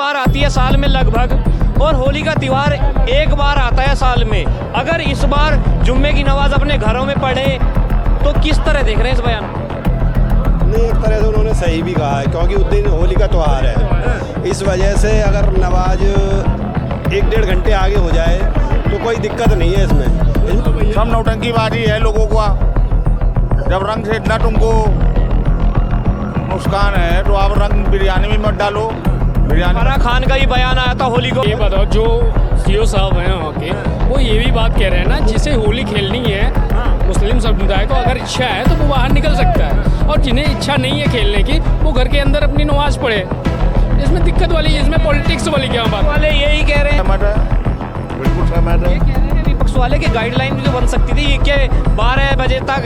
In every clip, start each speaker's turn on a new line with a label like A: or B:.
A: बार आती है साल में लगभग, और होली का त्यौहार एक बार आता है साल में। अगर इस बार जुम्मे की नमाज अपने घरों में पढ़े तो किस तरह देख रहे हैं इस बयान को?
B: नहीं, एक तरह से उन्होंने सही भी कहा है, क्योंकि उस दिन होली का त्यौहार है। इस वजह से अगर नमाज 1-1.5 घंटे आगे हो जाए तो कोई दिक्कत नहीं है इसमें।
C: सब नौटंकीबाजी है लोगों का। जब रंग से इतना तुमको नुकसान है तो आप रंग बिरयानी में मत डालो।
A: फराह खान का ही बयान आया था होली को।
D: ये बताओ, जो सीओ साहब हैं वहाँ के, वो ये भी बात कह रहे हैं ना, जिसे होली खेलनी है मुस्लिम समुदाय को, अगर इच्छा है तो वो बाहर निकल सकता है, और जिन्हें इच्छा नहीं है खेलने की वो घर के अंदर अपनी नमाज पढ़े। इसमें दिक्कत वाली, इसमें पॉलिटिक्स वाली क्या बात?
A: वाले यही कह रहे हैं,
C: बिल्कुल सहमत है।
A: ये कह रहे हैं विपक्ष वाले की गाइडलाइन जो बन सकती थी कि 12 बजे तक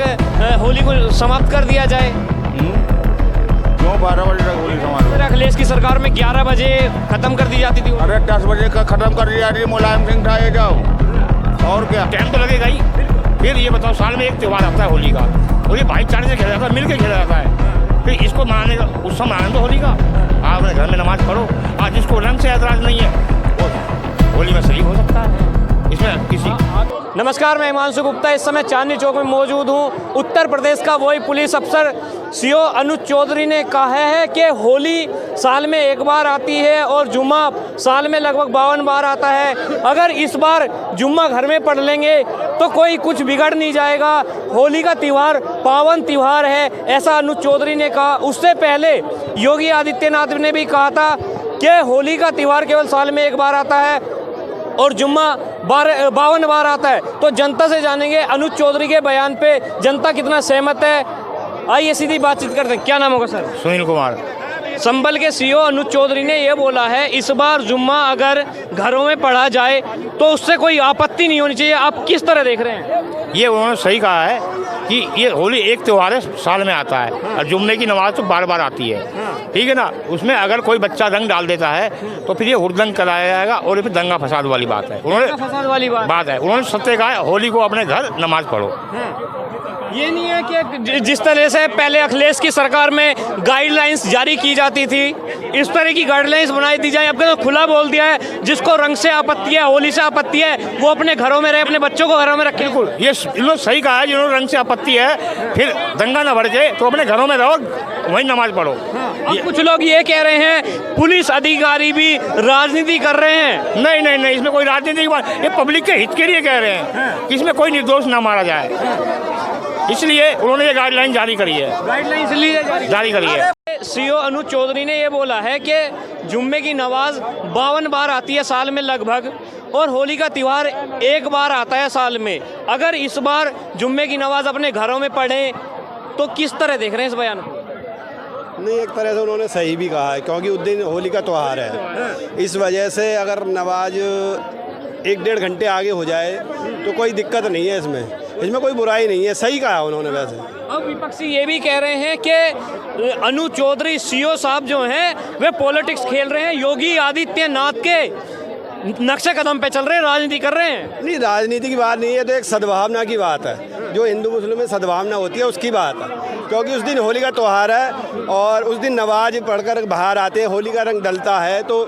A: होली को समाप्त कर दिया जाए।
C: क्यों 12 बजे तक होली समाप्त?
A: अखिलेश की सरकार में 11 बजे खत्म कर दी जाती थी।
C: अरे 10 बजे का खत्म कर दिया। मुलायम सिंह था, ये जाओ और क्या
E: टाइम तो लगेगा ही। फिर ये बताओ, साल में एक त्यौहार आता है होली का, और ये भाईचारे से खेला जाता है, मिल के खेला जाता है। फिर इसको मनाने का उत्सव मनाने दो होली का। आप अपने घर में नमाज पढ़ो। आज जिसको रंग से ऐतराज नहीं है वो होली में शरीक हो सकता है। इसमें किसी
A: नमस्कार, मैं हिमांशु गुप्ता इस समय चांदनी चौक में मौजूद हूँ। उत्तर प्रदेश का वही पुलिस अफसर सीओ अनुज चौधरी ने कहा है कि होली साल में एक बार आती है और जुम्मा साल में लगभग 52 बार आता है। अगर इस बार जुम्मा घर में पढ़ लेंगे तो कोई कुछ बिगड़ नहीं जाएगा। होली का त्यौहार पावन त्यौहार है, ऐसा अनुज चौधरी ने कहा। उससे पहले योगी आदित्यनाथ ने भी कहा था कि होली का त्यौहार केवल साल में एक बार आता है और जुम्मा 52 बार आता है। तो जनता से जानेंगे अनुज चौधरी के बयान पे जनता कितना सहमत है। आइए सीधी बातचीत करते हैं। क्या नाम होगा सर?
E: सुनील कुमार।
A: संभल के सीओ अनुज चौधरी ने यह बोला है इस बार जुम्मा अगर घरों में पढ़ा जाए तो उससे कोई आपत्ति नहीं होनी चाहिए। आप किस तरह देख रहे हैं?
E: ये उन्होंने सही कहा है कि ये होली एक त्यौहार है, साल में आता है, और जुम्मे की नमाज तो बार बार आती है, ठीक है ना। उसमें अगर कोई बच्चा रंग डाल देता है तो फिर ये हुड़दंग कराया जाएगा और ये फिर दंगा फसाद वाली बात है।
A: फसाद वाली बात
E: है। उन्होंने सत्य कहा है, होली को अपने घर नमाज पढ़ो।
A: ये नहीं है कि जिस तरह से पहले अखिलेश की सरकार में गाइडलाइंस जारी की जाती थी, इस तरह की गाइडलाइंस बनाई दी जाए। अब तो खुला बोल दिया है, जिसको रंग से आपत्ति है, होली से आपत्ति है, वो अपने घरों में रहे, अपने बच्चों को घरों में रखे।
E: बिल्कुल, ये इन्होंने सही कहा है। जिन्होंने रंग से आपत्ति है, फिर दंगा ना बढ़ जाए तो अपने घरों में रहो, वहीं नमाज पढ़ो।
A: अब कुछ लोग ये कह रहे हैं पुलिस अधिकारी भी राजनीति कर रहे हैं।
E: नहीं नहीं नहीं, इसमें कोई राजनीति की बात, ये पब्लिक के हित के लिए कह रहे हैं कि इसमें कोई निर्दोष ना मारा जाए, इसलिए उन्होंने ये गाइडलाइन जारी करी है।
A: गाइडलाइन इसलिए
E: जारी करी है।
A: सीओ अनुज चौधरी ने ये बोला है कि जुम्मे की नमाज 52 बार आती है साल में लगभग, और होली का त्यौहार एक बार आता है साल में। अगर इस बार जुम्मे की नमाज अपने घरों में पढ़ें तो किस तरह देख रहे हैं इस बयान को?
B: नहीं, एक तरह से उन्होंने सही भी कहा है, क्योंकि उस दिन होली का त्यौहार है। इस वजह से अगर नमाज 1-1.5 घंटे आगे हो जाए तो कोई दिक्कत नहीं है इसमें कोई बुराई नहीं है। सही कहा उन्होंने। वैसे
A: अब विपक्षी ये भी कह रहे हैं कि अनुज चौधरी सीओ साहब जो हैं वे पॉलिटिक्स खेल रहे हैं, योगी आदित्यनाथ के नक्शे कदम पे चल रहे हैं, राजनीति कर रहे हैं।
B: नहीं, राजनीति की बात नहीं है, तो एक सद्भावना की बात है। जो हिंदू मुस्लिम में सद्भावना होती है उसकी बात है, क्योंकि उस दिन होली का त्यौहार है और उस दिन नमाज पढ़कर बाहर आते हैं, होली का रंग डलता है, तो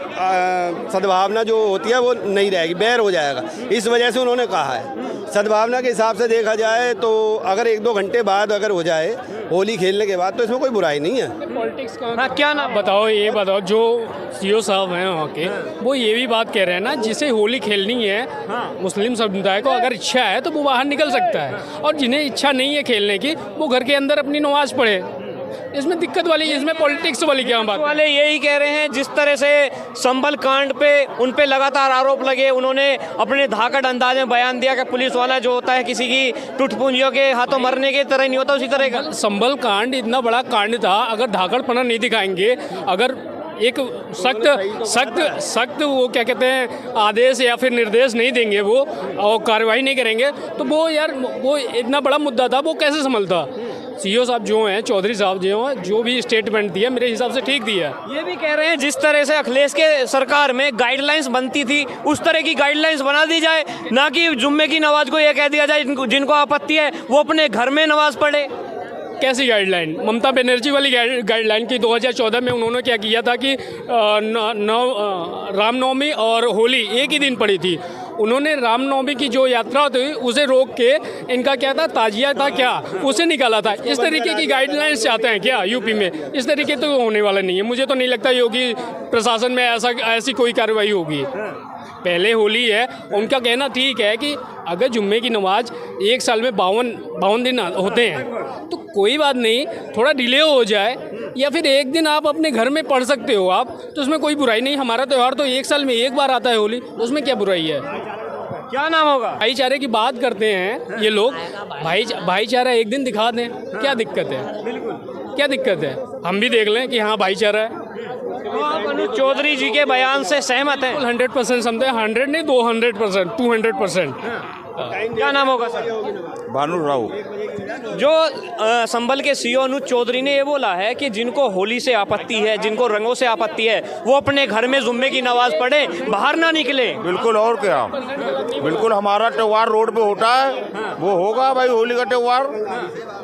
B: सद्भावना जो होती है वो नहीं रहेगी, बैर हो जाएगा। इस वजह से उन्होंने कहा है। सद्भावना के हिसाब से देखा जाए तो अगर 1-2 घंटे बाद अगर हो जाए होली खेलने के बाद तो इसमें कोई बुराई नहीं है।
D: पॉलिटिक्स
A: हाँ, क्या नाम
D: बताओ, ये बताओ, जो सीओ साहब हैं वहाँ के, वो ये भी बात कह रहे हैं ना, जिसे होली खेलनी है मुस्लिम समुदाय को, अगर इच्छा है तो वो बाहर निकल सकता है, और जिन्हें इच्छा नहीं है खेलने की वो घर के अंदर अपनी नमाज पढ़े। इसमें दिक्कत वाली, इसमें पॉलिटिक्स वाली क्या बात?
A: वाले यही कह रहे हैं, जिस तरह से संभल कांड पे उन पे लगातार आरोप लगे, उन्होंने अपने धाकड़ अंदाज में बयान दिया कि पुलिस वाला जो होता है किसी की टुटपुंजियों के हाथों मरने के तरह नहीं होता, उसी तरह का।
D: संभल कांड इतना बड़ा कांड था, अगर धाकड़पना नहीं दिखाएंगे, अगर एक सख्त वो क्या कहते हैं आदेश या फिर निर्देश नहीं देंगे वो, और कार्रवाई नहीं करेंगे, तो वो यार वो इतना बड़ा मुद्दा था, वो कैसे संभलता? सीओ साहब जो हैं, चौधरी साहब जो भी स्टेटमेंट दिया मेरे हिसाब से ठीक दिया।
A: ये भी कह रहे हैं जिस तरह से अखिलेश के सरकार में गाइडलाइंस बनती थी उस तरह की गाइडलाइंस बना दी जाए, ना कि जुम्मे की नमाज को ये कह दिया जाए जिनको आपत्ति है वो अपने घर में नमाज पढ़े।
D: कैसी गाइडलाइन? ममता बनर्जी वाली गाइडलाइन की 2014 में उन्होंने क्या किया था कि रामनवमी और होली एक ही दिन पड़ी थी। उन्होंने रामनवमी की जो यात्रा थी उसे रोक के इनका क्या था, ताजिया था क्या, उसे निकाला था। इस तरीके की गाइडलाइंस चाहते हैं क्या यूपी में? इस तरीके तो होने वाला नहीं है। मुझे तो नहीं लगता योगी प्रशासन में ऐसी कोई कार्रवाई होगी। पहले होली है, उनका कहना ठीक है कि अगर जुम्मे की नमाज एक साल में 52 दिन होते हैं तो कोई बात नहीं, थोड़ा डिले हो जाए या फिर एक दिन आप अपने घर में पढ़ सकते हो आप, तो उसमें कोई बुराई नहीं। हमारा त्यौहार तो एक साल में एक बार आता है होली, उसमें क्या बुराई है?
A: क्या नाम होगा?
D: भाईचारे की बात करते हैं ये लोग, भाईचारा एक दिन दिखा दें, क्या दिक्कत है? क्या दिक्कत है? हम भी देख लें कि हाँ भाईचारा है।
A: तो आप अनुज चौधरी जी के बयान से सहमत हैं?
D: 100% समझते हैं, 100 नहीं 200%, 200%।
A: क्या नाम होगा सर?
C: भानु राव।
A: जो संभल के सीओ अनुज चौधरी ने ये बोला है कि जिनको होली से आपत्ति है, जिनको रंगों से आपत्ति है, वो अपने घर में जुम्मे की नमाज पढ़े, बाहर ना निकले।
C: बिल्कुल, और क्या, बिल्कुल हमारा त्यौहार रोड पे होता है, वो होगा भाई होली का त्यौहार।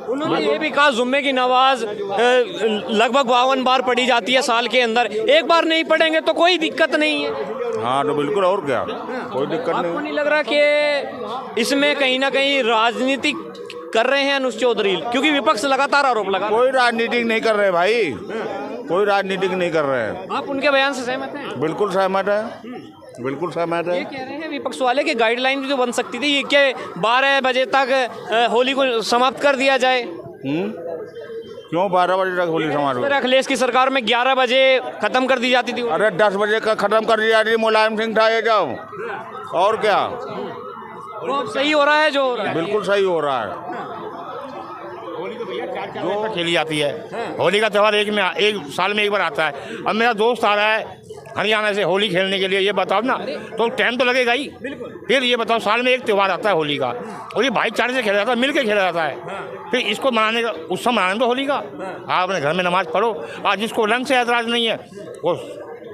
A: उन्होंने ये भी कहा जुम्मे की नमाज लगभग 52 बार पढ़ी जाती है साल के अंदर, एक बार नहीं पढ़ेंगे तो कोई दिक्कत नहीं है।
C: हाँ तो बिल्कुल, और क्या, कोई दिक्कत
A: आपको नहीं लग रहा कि इसमें कहीं ना कहीं राजनीति कर रहे हैं अनुज चौधरी? क्योंकि विपक्ष लगातार आरोप लगा।
C: कोई राजनीतिक नहीं कर रहे भाई, कोई राजनीतिक नहीं कर रहे हैं।
A: आप उनके बयान से सहमत हैं?
C: बिल्कुल सहमत है, बिल्कुल सहमत है।
A: ये कह रहे हैं विपक्ष वाले कि गाइडलाइन भी तो बन सकती थी कि 12 बजे तक होली को समाप्त कर दिया जाए।
C: क्यों 12 बजे तक होली समाप्त हो?
A: अखिलेश की सरकार में 11 बजे खत्म कर दी जाती थी।
C: अरे 10 बजे का खत्म कर दिया जाती, मुलायम सिंह था ये जाओ, और क्या।
A: वो अब सही हो रहा है जो हो रहा है?
C: बिल्कुल सही हो रहा है।
E: जो खेली जाती है होली का त्यौहार एक साल में एक बार आता है। अब मेरा दोस्त आ रहा है हरियाणा से होली खेलने के लिए, ये बताओ ना, तो टाइम तो लगेगा ही। फिर ये बताओ, साल में एक त्यौहार आता है होली का, और ये भाईचारे से खेला जाता है, मिल के खेला जाता है। फिर इसको मनाने का उत्सव मनाने दो होली का। आप अपने घर में नमाज पढ़ो, आज जिसको रंग से ऐतराज नहीं है वो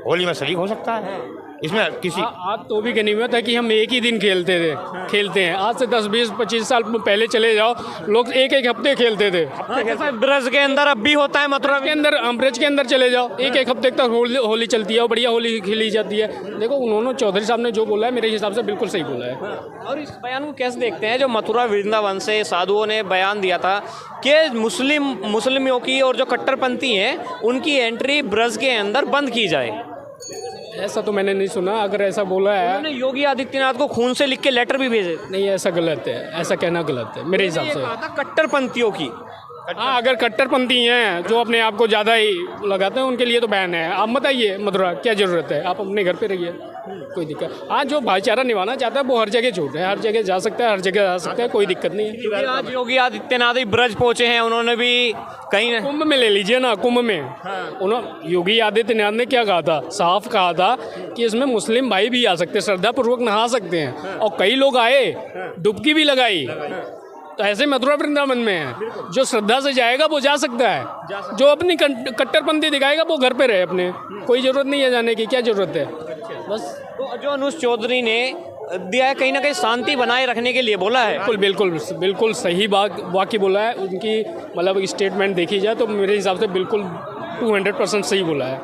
E: होली में शरीक हो सकता है। इसमें किसी
D: आज तो भी गनीमत है कि हम एक ही दिन खेलते हैं। आज से 10, 20, 25 साल पहले चले जाओ, लोग एक हफ्ते खेलते थे।
A: ब्रज के अंदर अब भी होता है, मथुरा
D: के अंदर, ब्रज के अंदर चले जाओ, एक हफ्ते तक होली चलती है और बढ़िया होली खेली जाती है। देखो उन्होंने चौधरी साहब ने जो बोला है मेरे हिसाब से बिल्कुल सही बोला है।
A: और इस बयान को कैसे देखते हैं? जो मथुरा वृंदावन से साधुओं ने बयान दिया था कि मुस्लिमों की और जो कट्टरपंथी हैं उनकी एंट्री ब्रज के अंदर बंद की जाए।
D: ऐसा तो मैंने नहीं सुना। अगर ऐसा बोला है,
A: उन्होंने योगी आदित्यनाथ को खून से लिख के लेटर भी भेजे।
D: नहीं, ऐसा गलत है, ऐसा कहना गलत है मेरे हिसाब से।
A: कहा था कट्टरपंथियों की।
D: हाँ, अगर कट्टरपंथी हैं जो अपने आप को ज़्यादा ही लगाते हैं उनके लिए तो बैन है। आप मत आइए मथुरा, क्या ज़रूरत है, आप अपने घर पे रहिए, कोई दिक्कत। हाँ, जो भाईचारा निभाना चाहता है वो हर जगह छोड़ रहे हैं, हर जगह जा सकता है, हर जगह आ सकता है, कोई दिक्कत नहीं है।
A: आज योगी आदित्यनाथ ही ब्रज पहुंचे हैं, उन्होंने भी कहीं
D: कुंभ में ले लीजिए ना, कुंभ में उन्होंने योगी आदित्यनाथ ने क्या कहा था, साफ कहा था कि इसमें मुस्लिम भाई भी आ सकते हैं, श्रद्धापूर्वक नहा सकते हैं, और कई लोग आए, डुबकी भी लगाई। तो ऐसे मथुरा वृंदावन में है, जो श्रद्धा से जाएगा वो जा सकता है, जो अपनी कट्टरपंथी दिखाएगा वो घर पे रहे अपने, कोई ज़रूरत नहीं है जाने की, क्या ज़रूरत है बस।
A: तो जो अनुज चौधरी ने दिया है कहीं ना कहीं शांति बनाए रखने के लिए बोला है।
D: बिल्कुल सही वाक्य बोला है। उनकी मतलब स्टेटमेंट देखी जाए तो मेरे हिसाब से बिल्कुल 200% सही बोला है।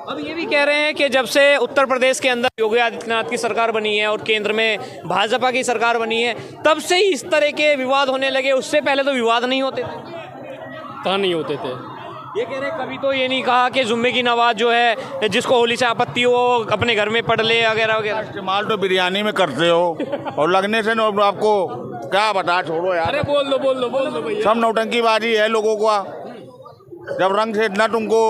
A: अब ये भी कह रहे हैं कि जब से उत्तर प्रदेश के अंदर योगी आदित्यनाथ की सरकार बनी है और केंद्र में भाजपा की सरकार बनी है, तब से ही इस तरह के विवाद होने लगे, उससे पहले तो विवाद नहीं होते थे।
D: कहाँ नहीं होते थे?
A: ये कह रहे हैं कभी तो ये नहीं कहा कि जुम्मे की नमाज जो है जिसको होली से आपत्ति हो अपने घर में पढ़ ले वगैरह वगैरह।
C: इस्तेमाल तो बिरयानी में करते हो और लगने से आपको क्या बता, छोड़ो यार।
D: अरे बोल दो भैया।
C: सब नौटंकीबाजी है लोगों का। जब रंग से इतना तुमको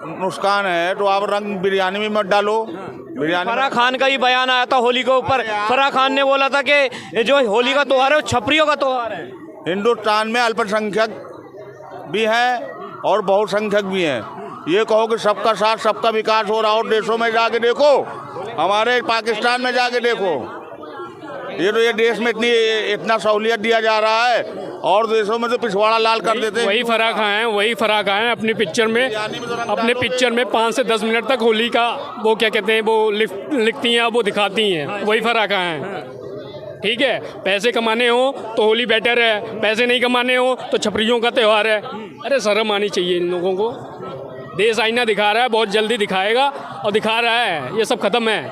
C: नुकसान है तो आप रंग बिरयानी में मत डालो। बिरयानी
A: फराह खान का ही बयान आया था होली के ऊपर। फराह खान ने बोला था कि जो होली का त्योहार है वो छपरियों का त्योहार है।
C: हिंदुस्तान में अल्पसंख्यक भी हैं और बहुसंख्यक भी हैं। ये कहो कि सबका साथ सबका विकास हो रहा, और देशों में जाके देखो, हमारे पाकिस्तान में जाके देखो, ये देश में इतना सहूलियत दिया जा रहा है और देशों में तो पिछवाड़ा लाल कर देते हैं।
D: वही फराक हैं अपनी पिक्चर में 5 से 10 मिनट तक होली का वो क्या कहते हैं वो लिखती हैं, वो दिखाती हैं, वही फराक हैं। ठीक है, पैसे कमाने हो तो होली बेटर है, पैसे नहीं कमाने हो तो छपरियों का त्यौहार है। अरे शर्म आनी चाहिए इन लोगों को। देश आईना दिखा रहा है, बहुत जल्दी दिखाएगा और दिखा रहा है, ये सब खत्म है।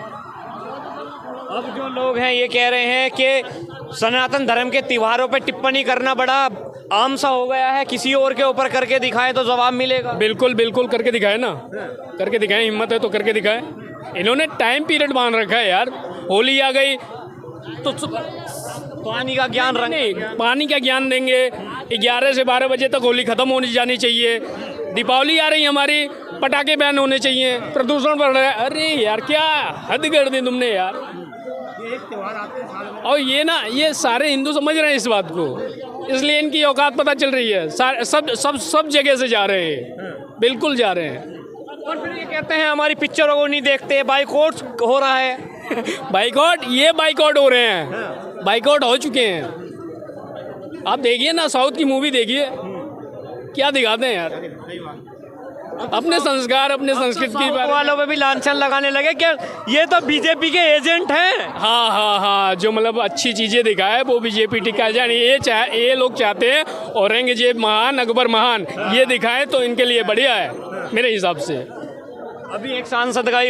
A: अब जो लोग हैं ये कह रहे हैं कि सनातन धर्म के त्योहारों पे टिप्पणी करना बड़ा आम सा हो गया है, किसी और के ऊपर करके दिखाएं तो जवाब मिलेगा।
D: बिल्कुल बिल्कुल करके दिखाए ना, करके दिखाएं, हिम्मत है तो करके दिखाएं। इन्होंने टाइम पीरियड बांध रखा है यार, होली आ गई तो
A: पानी का ज्ञान
D: नहीं, पानी का ज्ञान देंगे। 11 से 12 बजे तक होली खत्म होनी जानी चाहिए। दीपावली आ रही है हमारी, पटाखे बैन होने चाहिए, प्रदूषण बढ़ रहा है। अरे यार क्या हद कर दी तुमने यार। और ये ना, ये सारे हिंदू समझ रहे हैं इस बात को, इसलिए इनकी औकात पता चल रही है। सब जगह से जा रहे हैं, बिल्कुल जा रहे हैं।
A: और फिर ये कहते हैं हमारी पिक्चरों को नहीं देखते, बाइकआउट हो रहा है।
D: बाइकआउट, ये बाइकआउट हो रहे हैं, बाइकआउट हो चुके हैं। आप देखिए ना, साउथ की मूवी देखिए, क्या दिखाते हैं यार, अपने संस्कार अपने संस्कृति की बात
A: वालों पे भी लांछन लगाने लगे कि ये तो बीजेपी के एजेंट हैं।
D: हाँ हाँ हाँ, जो मतलब अच्छी चीज़ें दिखाए वो बीजेपी टिका जाए। ये लोग चाहते हैं औरंगजेब महान अकबर महान ये दिखाएं तो इनके लिए बढ़िया है मेरे हिसाब से।
A: अभी एक सांसद का ही